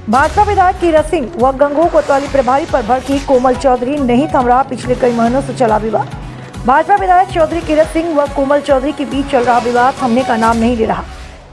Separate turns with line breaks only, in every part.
भाजपा विधायक कीरत सिंह व गंगोह कोतवाली प्रभारी पर भड़की कोमल चौधरी नहीं थम रहा पिछले कई महीनों से चला विवाद। भाजपा विधायक चौधरी कीरत सिंह व कोमल चौधरी के बीच चल रहा विवाद थमने का नाम नहीं ले रहा।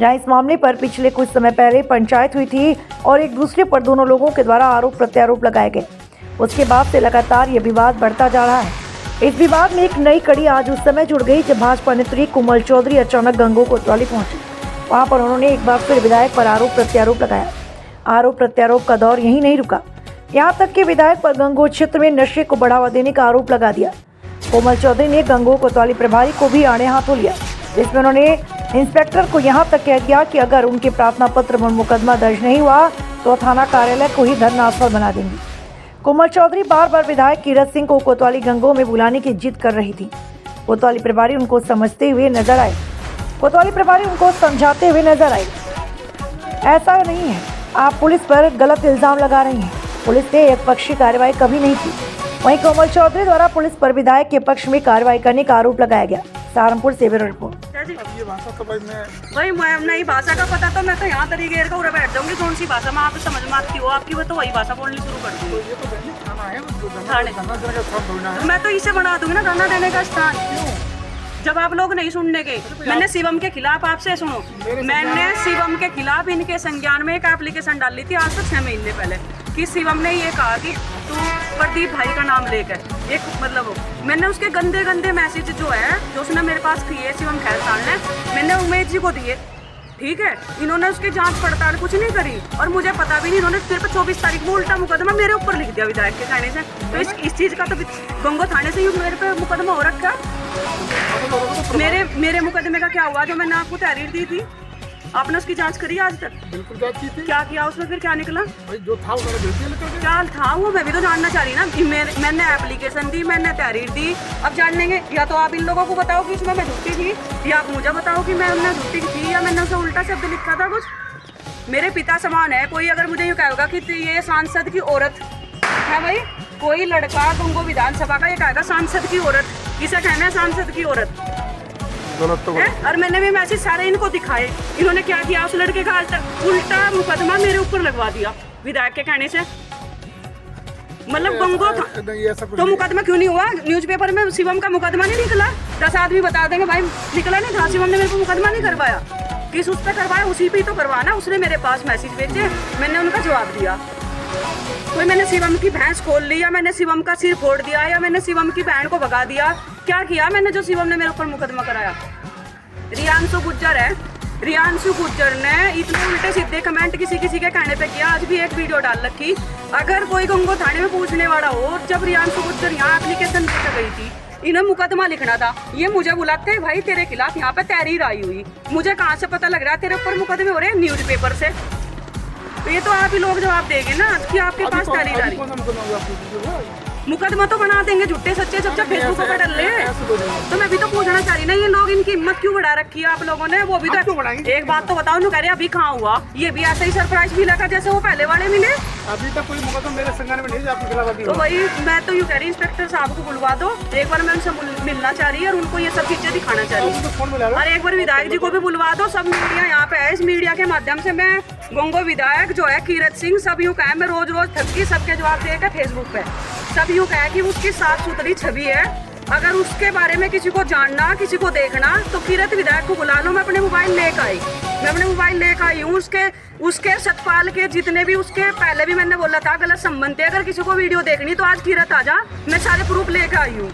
जहां इस मामले पर पिछले कुछ समय पहले पंचायत हुई थी और एक दूसरे पर दोनों लोगों के द्वारा आरोप प्रत्यारोप लगाए गए। उसके बाद से लगातार ये विवाद बढ़ता जा रहा है। इस विवाद में एक नई कड़ी आज उस समय जुड़ गई जब भाजपा नेत्री कोमल चौधरी अचानक गंगोह कोतवाली पहुंची। वहां पर उन्होंने एक बार फिर विधायक पर आरोप प्रत्यारोप लगाया। आरोप प्रत्यारोप का दौर यहीं नहीं रुका, यहाँ तक कि विधायक पर गंगोह क्षेत्र में नशे को बढ़ावा देने का आरोप लगा दिया। कोमल चौधरी ने गंगोह कोतवाली प्रभारी को भी आड़े हाथों लिया, जिसमें उन्होंने इंस्पेक्टर को यहाँ तक कह दिया कि अगर उनके प्रार्थना पत्र पर मुकदमा दर्ज नहीं हुआ तो थाना कार्यालय को ही धरनास्थल बना देंगी। कोमल चौधरी बार बार विधायक कीरत सिंह को कोतवाली गंगोह में बुलाने की जिद कर रही थी। कोतवाली प्रभारी उनको समझते हुए नजर आए, कोतवाली प्रभारी उनको समझाते हुए नजर आए। ऐसा नहीं है, आप पुलिस पर गलत इल्जाम लगा रही हैं। पुलिस ने एक पक्षी कार्रवाई कभी नहीं की। वहीं कोमल चौधरी द्वारा पुलिस पर विधायक के पक्ष में कार्रवाई करने का आरोप लगाया गया। सहारनपुर से ब्यूरो रिपोर्ट।
ये भाषा तो भाई मैं नहीं, भाषा का पता तो मैं तो यहाँ तरीके का उड़ा बैठ जाऊंगी। कौन सी भाषा में आप समझ में आती हो आपकी, वो तो वही भाषा बोलनी शुरू कर दूंगी।
ये तो थाना है,
मैं तो इसे बना दूंगी ना धरना देने का स्थान। जब आप लोग नहीं सुनने के, मैंने शिवम के खिलाफ, आपसे सुनो, मैंने शिवम के खिलाफ इनके संज्ञान में एक एप्लीकेशन डाली थी आज से 6 महीने पहले कि शिवम ने ये कहा कि तू प्रदीप भाई का नाम लेकर एक मतलब मैंने उसके गंदे गंदे मैसेज जो है जो उसने मेरे पास किए शिवम खैरसाल ने, मैंने उमेश जी को दिए। ठीक है, इन्होंने उसकी जांच पड़ताल कुछ नहीं करी और मुझे पता भी नहीं। इन्होंने सिर्फ 24 तारीख को उल्टा मुकदमा मेरे ऊपर लिख दिया विधायक के कहने से। तो इस चीज का तो गंगोह थाने से ही मेरे पे मुकदमा हो रखा। मेरे मुकदमे का क्या हुआ जो मैंने आपको तहरीर दी थी? आपने उसकी जांच करी आज तक?
बिल्कुल जांच की थी।
क्या किया उसमें, फिर क्या निकला?
भाई जो था वो
क्या था वो मैं भी तो जानना चाह रही ना। मैंने एप्लीकेशन दी, मैंने तहरीर दी। अब जान लेंगे, या तो आप इन लोगों को बताओ कि इसमें मैं झूठी थी, या आप मुझे बताओ कि मैं झूठी थी या मैंने उसे उल्टा शब्द लिखा था कुछ। मेरे पिता समान है। कोई अगर मुझे यूँ कहेगा कि ये सांसद की औरत है, भाई कोई लड़का गंगोह विधानसभा का ये कहेगा सांसद की औरत, किसे कहना है सांसद की औरत?
गलत तो
है। और मैंने भी मैसेज सारे इनको दिखाए। इन्होंने क्या किया, उस लड़के का उल्टा मुकदमा मेरे ऊपर लगवा दिया विधायक के कहने से। मतलब गंगोह तो मुकदमा क्यों नहीं हुआ? न्यूज़पेपर में शिवम का मुकदमा नहीं निकला? 10 आदमी बता देंगे भाई निकला नहीं था, शिवम ने मेरे को मुकदमा नहीं करवाया। किस उस पर करवाया, उसी पे तो करवाना। उसने मेरे पास मैसेज भेजे, मैंने उनका जवाब दिया। कोई मैंने शिवम की भैंस खोल ली, या मैंने शिवम का सिर फोड़ दिया, या मैंने शिवम की बहन को भगा दिया? क्या किया मैंने जो शिवम ने मेरे ऊपर मुकदमा कराया? रियांशु गुज्जर है, रियांशु गुज्जर ने इतने उल्टे सीधे कमेंट किसी किसी के कहने पे किया। आज भी एक वीडियो डाल रखी। अगर कोई गंगोह थाने में पूछने वाला हो, जब रियांशु गुज्जर यहाँ एप्लीकेशन देकर गई थी, इन्हें मुकदमा लिखना था, ये मुझे बुलाते हैं भाई तेरे खिलाफ यहाँ पे तहरीर आई हुई। मुझे कहाँ से पता लग रहा है तेरे ऊपर मुकदमे हो रहे हैं? न्यूज़पेपर से। तो ये तो आप ही लोग जवाब देंगे ना कि आपके पास तहरीर आ रही। मुकदमा तो बना देंगे झूठे सच्चे जब फेसबुक पर डाल ले। तो मैं भी तो पूछना चाह रही ना, ये लोग इनकी हिम्मत क्यों बढ़ा रखी है आप लोगों ने? वो भी तो एक बात तो बताओ, कह रहे अभी कहाँ हुआ? ये भी ऐसा ही सरप्राइज भी लगा जैसे वो पहले वाले मिले।
अभी तक कोई मुकदमा मेरे संज्ञान में नहीं है आपके खिलाफ।
तो वही मैं तो यूँ कह रही इंस्पेक्टर साहब को बुलवा दो एक बार, मैं उनसे मिलना चाह रही है और उनको ये सब चीजें दिखाना चाह रही हूँ। और एक बार विधायक जी को भी बुलवा दो। सब मीडिया यहाँ पे है, इस मीडिया के माध्यम से मैं गंगोह विधायक जो है कीरत सिंह, सब यूँ कहे मैं रोज रोज थकी सबके जवाब देगा फेसबुक पे। सब यूँ कहे कि उसकी साफ सुथरी छवि है। अगर उसके बारे में किसी को जानना, किसी को देखना, तो कीरत विधायक को बुला लो। मैं अपने मोबाइल लेकर आई, मैं अपने मोबाइल लेकर आई हूँ। उसके सतपाल के जितने भी, उसके पहले भी मैंने बोला था गलत संबंध थे। अगर किसी को वीडियो देखनी तो आज कीरत आ जा, मैं सारे प्रूफ लेकर आई हूँ।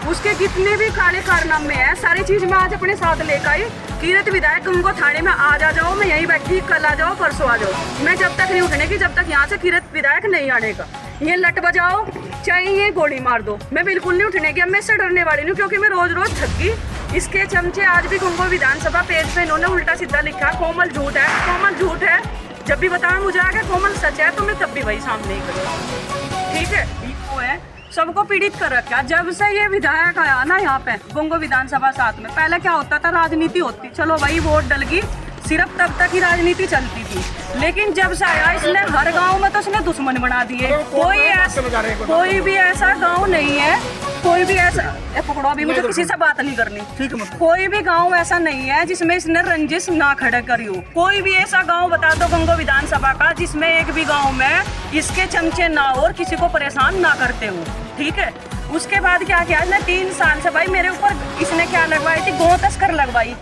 उसके कितने भी काले कारनामे हैं, सारी चीज मैं आज अपने साथ लेकर आई। कीरत विधायक उनको थाने में आ जाओ, मैं यहीं बैठी, कल आ जाओ, परसों आ जाओ। मैं जब तक नहीं उठने की, जब तक यहाँ से कीरत विधायक नहीं आने का। ये लट बजाओ चाहे ये गोली मार दो, मैं बिल्कुल नहीं उठने की। अब मैं इससे डरने वाली नहीं, क्योंकि मैं रोज रोज थक गई। इसके चमचे आज भी गंगोह विधानसभा पेज पे इन्होंने उल्टा सीधा लिखा, कोमल झूठ है, कोमल झूठ है। जब भी बताया मुझे आगे कोमल सच है, तो मैं तब भी वही सामने ही करूँगी। ठीक है, वो है सबको पीड़ित कर रखा। जब से ये विधायक आया ना यहाँ पे गंगोह विधानसभा साथ में, पहले क्या होता था, राजनीति होती, चलो भाई वोट डल गई, सिर्फ तब तक ही राजनीति चलती थी। लेकिन जब से आया इसने हर गांव में तो इसने दुश्मन बना दिए। कोई भी ऐसा गांव नहीं है कोई भी ऐसा पकड़ो, अभी मुझे किसी से बात नहीं करनी।
ठीक है मतलब
कोई भी गांव ऐसा नहीं है जिसमें इसने रंजिश ना खड़ा करी हो। कोई भी ऐसा गांव बता दो गंगो विधानसभा का जिसमें एक भी गांव में इसके चमचे ना हो और किसी को परेशान ना करते हो। ठीक है, उसके बाद क्या किया इसने 3 साल से भाई मेरे ऊपर इसने क्या लगवाई थी, गौ तस्कर लगवाई।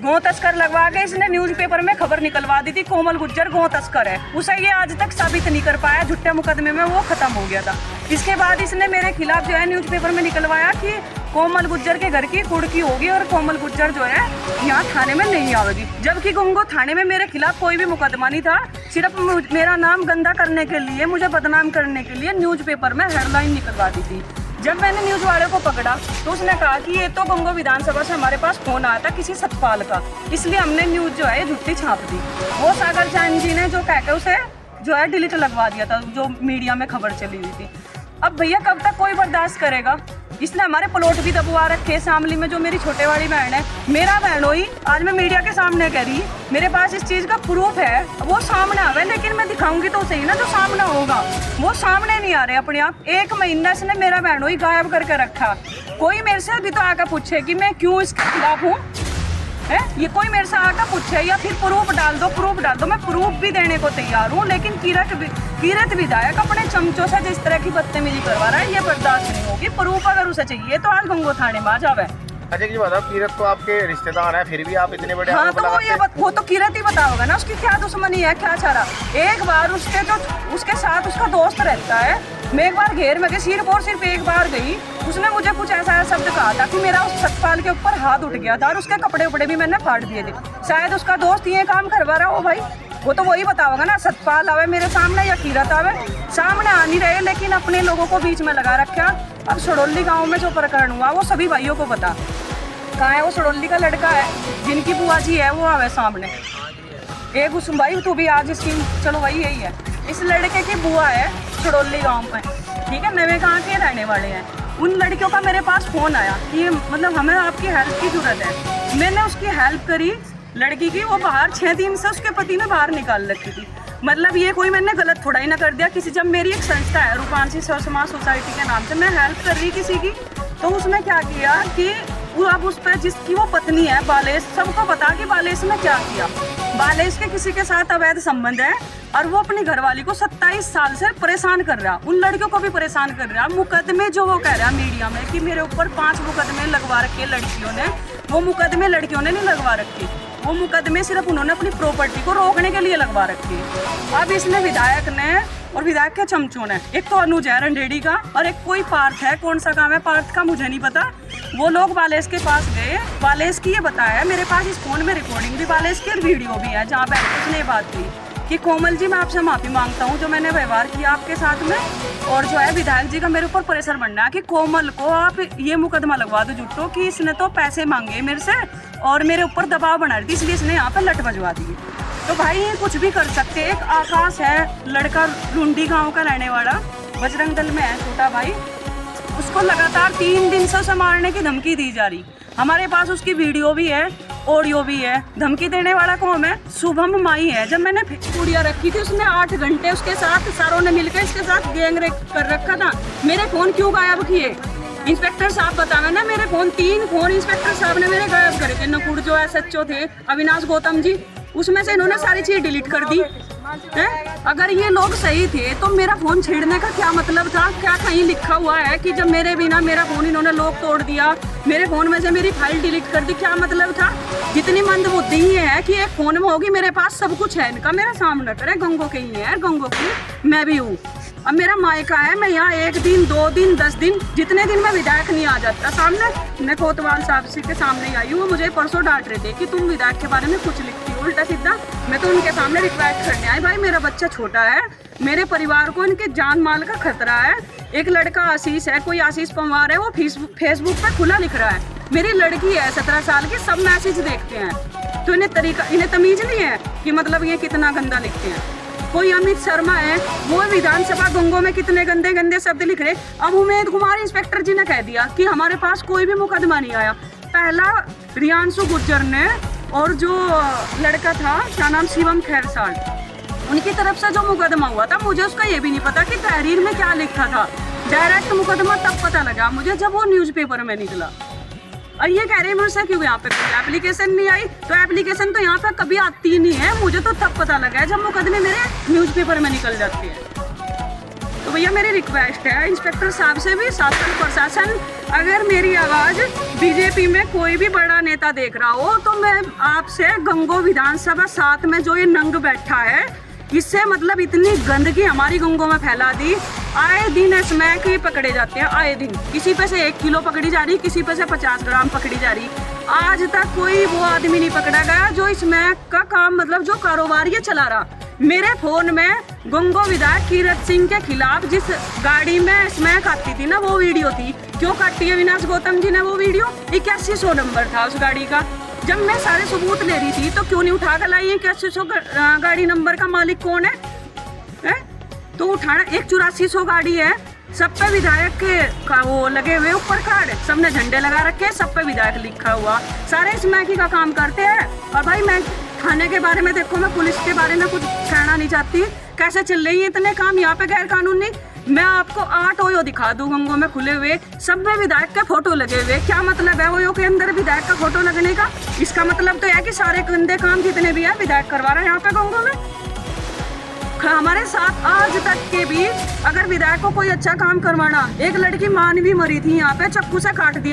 गौ तस्कर लगवा के इसने न्यूज़पेपर में खबर निकलवा दी थी कोमल गुज्जर गौ तस्कर है। उसे ये आज तक साबित नहीं कर पाया, झूठे मुकदमे में वो खत्म हो गया था। इसके बाद इसने मेरे खिलाफ जो है न्यूज़पेपर में निकलवाया कि कोमल गुज्जर के घर की कुड़की होगी और कोमल गुज्जर जो है यहाँ थाने में नहीं आवेगी। जबकि गंगो थाने में मेरे खिलाफ कोई भी मुकदमा नहीं था, सिर्फ मेरा नाम गंदा करने के लिए, मुझे बदनाम करने के लिए न्यूज़पेपर में हेडलाइन निकलवा दी थी। जब मैंने न्यूज़ वाले को पकड़ा तो उसने कहा कि ये तो गंगो विधानसभा से हमारे पास फोन आया था किसी सतपाल का, इसलिए हमने न्यूज़ जो है झूठी छाप दी। वो सागर जैन जी ने जो कहकर उसे जो है डिलीट लगवा दिया था, जो मीडिया में खबर चली हुई थी। अब भैया कब तक कोई बर्दाश्त करेगा? इसने हमारे प्लॉट भी दबवा रखे शामली में, जो मेरी छोटे वाली बहन है, मेरा बहनोई आज मैं मीडिया के सामने कह रही, मेरे पास इस चीज़ का प्रूफ है, वो सामने आवे, लेकिन मैं दिखाऊंगी तो सही ना, जो सामने होगा वो सामने नहीं आ रहे अपने आप। 1 महीना इसने मेरा बहनोई गायब करके रखा। कोई मेरे से अभी तो आकर पूछे कि मैं क्यों इसके खिलाफ हूँ, है ये कोई मेरे से आकर पूछे या फिर प्रूफ डाल दो, मैं प्रूफ भी देने को तैयार हूँ। लेकिन किरत विधायक अपने चमचों से जिस तरह की बदतमीजी करवा रहा है, ये बर्दाश्त नहीं होगी। प्रूफ अगर उसे चाहिए तो आज गंगो थाने में आ जावे।
अच्छा जी बताओ, किरत तो आपके रिश्तेदार हैं, फिर भी आप इतने बड़े
हाँ तो वो तो किरत ही बताओगा ना, उसकी क्या दुश्मनी है, क्या चारा। एक बार उसके साथ उसका दोस्त रहता है, मैं एक बार घेर में गई, सिर्फ एक बार गई, उसने मुझे कुछ ऐसा शब्द कहा था कि मेरा उस सतपाल के ऊपर हाथ उठ गया था और उसके कपड़े उपड़े भी मैंने फाड़ दिए थे। शायद उसका दोस्त ये काम करवा रहा हो भाई, वो तो वही बताओगा ना, सतपाल आवे मेरे सामने या किरत आवे, सामने आ नहीं रहे, लेकिन अपने लोगों को बीच में लगा रखा। अब सड़ोली गाँव में जो प्रकरण हुआ वो सभी भाइयों को पता। कहाँ है वो सड़ोली का लड़का है जिनकी बुआ जी है, वो आवे सामने। एक उस भाई तू भी आज इसकी, चलो वही यही है, इस लड़के की बुआ है सड़ोली गाँव में, ठीक है, नवे गाँव के रहने वाले हैं। उन लड़कियों का मेरे पास फ़ोन आया कि मतलब हमें आपकी हेल्प की ज़रूरत है। मैंने उसकी हेल्प करी लड़की की, वो बाहर 6 दिन से उसके पति ने बाहर निकाल रखी थी। मतलब ये कोई मैंने गलत थोड़ा ही ना कर दिया किसी, जब मेरी एक संस्था है रूपांशी समाज सोसाइटी के नाम से, मैं हेल्प कर रही किसी की, तो उसने क्या किया कि वो अब उस पर जिसकी वो पत्नी है बालेश, सबको पता कि बालेश ने क्या किया। बालेश के किसी के साथ अवैध संबंध है और वो अपनी घरवाली को 27 साल से परेशान कर रहा, उन लड़कियों को भी परेशान कर रहा। मुकदमे जो वो कह रहा मीडिया में कि मेरे ऊपर 5 मुकदमे लगवा रखे लड़कियों ने, वो मुकदमे लड़कियों ने नहीं लगवा रखे, वो मुकदमे सिर्फ उन्होंने अपनी प्रॉपर्टी को रोकने के लिए लगवा रखे। अब इसने विधायक ने और विधायक के चमचों ने, एक तो अनुज है रंडेड़ी का और एक कोई पार्थ है, कौन सा काम है पार्थ का मुझे नहीं पता, वो लोग बालेश के पास गए। बालेश की ये बताया, मेरे पास इस फोन में रिकॉर्डिंग भी बालेश की और वीडियो भी है, जहाँ बैठ उसने ये बात की कि कोमल जी मैं आपसे माफ़ी मांगता हूँ जो मैंने व्यवहार किया आपके साथ में, और जो है विधायक जी का मेरे ऊपर प्रेशर बनना है कि कोमल को आप ये मुकदमा लगवा दो झूठो कि इसने तो पैसे मांगे मेरे से और मेरे ऊपर दबाव बना रही थी, इसलिए इसने यहाँ पर लट बजवा दी। तो भाई ये कुछ भी कर सकते। एक आकाश है लड़का, लुंडी गांव का रहने वाला, बजरंग दल में है छोटा भाई, उसको लगातार 3 दिन से उसे मारने की धमकी दी जा रही। हमारे पास उसकी वीडियो भी है, ऑडियो भी है। धमकी देने वाला कौन है? शुभम माई है। जब मैंने कुड़िया रखी थी उसने 8 घंटे उसके साथ सारों ने मिलकर इसके साथ गैंग रेप कर रखा था। मेरे फोन क्यों गायब किए? इंस्पेक्टर साहब बतावे ना, मेरे फोन 3 फोन इंस्पेक्टर साहब ने मेरे गायब करे थे। नकुड़ जो SHO थे अविनाश गौतम जी, उसमें से इन्होंने सारी चीज डिलीट कर दी है। अगर ये लोग सही थे तो मेरा फोन छेड़ने का क्या मतलब था? क्या कहीं लिखा हुआ है कि जब मेरे बिना मेरा फोन इन्होंने लॉक तोड़ दिया, मेरे फोन में से मेरी फाइल डिलीट कर दी? क्या मतलब था? जितनी मंदबुद्धि ही है कि एक फोन में होगी, मेरे पास सब कुछ है इनका, मेरा सामना करे। गंगो के ही है, गंगो की मैं भी हूँ। अब मेरा मायका है, मैं यहाँ 1 दिन 2 दिन 10 दिन जितने दिन में विधायक नहीं आ जाता सामने। मैं कोतवाल साहब से के सामने ही आई हूँ, मुझे परसों डांट रहे थे कि तुम विधायक के बारे में कुछ लिखती हो उल्टा सीधा। मैं तो उनके सामने रिक्वेस्ट करने आई, भाई मेरा बच्चा छोटा है, मेरे परिवार को इनके जान माल का खतरा है। एक लड़का आशीष है, कोई आशीष पंवार है, वो फेसबुक पे खुला लिख रहा है। मेरी लड़की है 17 साल की, सब मैसेज देखते हैं। तो इन्हें तमीज नहीं है कि मतलब ये कितना गंदा लिखते हैं। कोई अमित शर्मा है, वो विधानसभा गंगो में कितने गंदे गंदे शब्द लिख रहे। अब उमेद कुमार इंस्पेक्टर जी ने कह दिया कि हमारे पास कोई भी मुकदमा नहीं आया। पहला रियांशु गुर्जर ने और जो लड़का था क्या नाम शिवम खैरसाल, उनकी तरफ से जो मुकदमा हुआ था, मुझे उसका ये भी नहीं पता कि तहरीर में क्या लिखा था। डायरेक्ट मुकदमा तब पता लगा मुझे जब वो न्यूज़पेपर में निकला। और ये कह रहे हैं मुझसे क्यों यहाँ पे कोई एप्लीकेशन नहीं आई, तो एप्लीकेशन तो यहाँ पे कभी आती ही नहीं है, मुझे तो तब पता लगा है जब मुकदमे मेरे न्यूज़पेपर में निकल जाते हैं। तो भैया मेरी रिक्वेस्ट है इंस्पेक्टर साहब से भी, शासन प्रशासन, अगर मेरी आवाज़ बीजेपी में कोई भी बड़ा नेता देख रहा हो तो मैं आपसे गंगो विधानसभा 7 में जो ये नंग बैठा है, इससे मतलब इतनी गंदगी हमारी गंगों में फैला दी। आए दिन स्मैक ही पकड़े जाते हैं, आए दिन किसी पे से 1 किलो पकड़ी जा रही, किसी पे से 50 ग्राम पकड़ी जा रही। आज तक कोई वो आदमी नहीं पकड़ा गया जो स्मैक का काम मतलब जो कारोबार ये चला रहा। मेरे फोन में गंगो विधायक कीरत सिंह के खिलाफ जिस गाड़ी में स्मैक आती थी ना वो वीडियो थी। क्यों काटी है विनाश गौतम जी ने वो वीडियो? 8100 नंबर था उस गाड़ी का। जब मैं सारे सबूत ले रही थी तो क्यों नहीं उठा कर लाई? 8100 गाड़ी नंबर का मालिक कौन है? तो उठाना 8400 गाड़ी है, सब पे विधायक के का वो लगे हुए ऊपर कार्ड, सबने झंडे लगा रखे, सब पे विधायक लिखा हुआ, सारे स्मैकी का काम करते हैं। और भाई मैं थाने के बारे में देखो, मैं पुलिस के बारे में कुछ कहना नहीं चाहती, कैसे चल रही है इतने काम यहाँ पे गैर कानूनी। मैं आपको 8 ओयो दिखा दूं गंगों में खुले हुए, सब में विधायक के फोटो लगे हुए। क्या मतलब है ओयो के अंदर विधायक का फोटो लगने का? इसका मतलब तो है कि सारे गंदे काम जितने भी है विधायक करवा रहे हैं यहाँ पे गंगों में। हमारे साथ आज तक के भी अगर विधायक को कोई अच्छा काम करवाना, एक लड़की मानवी मरी थी यहाँ पे, चक्कू से काट दिया।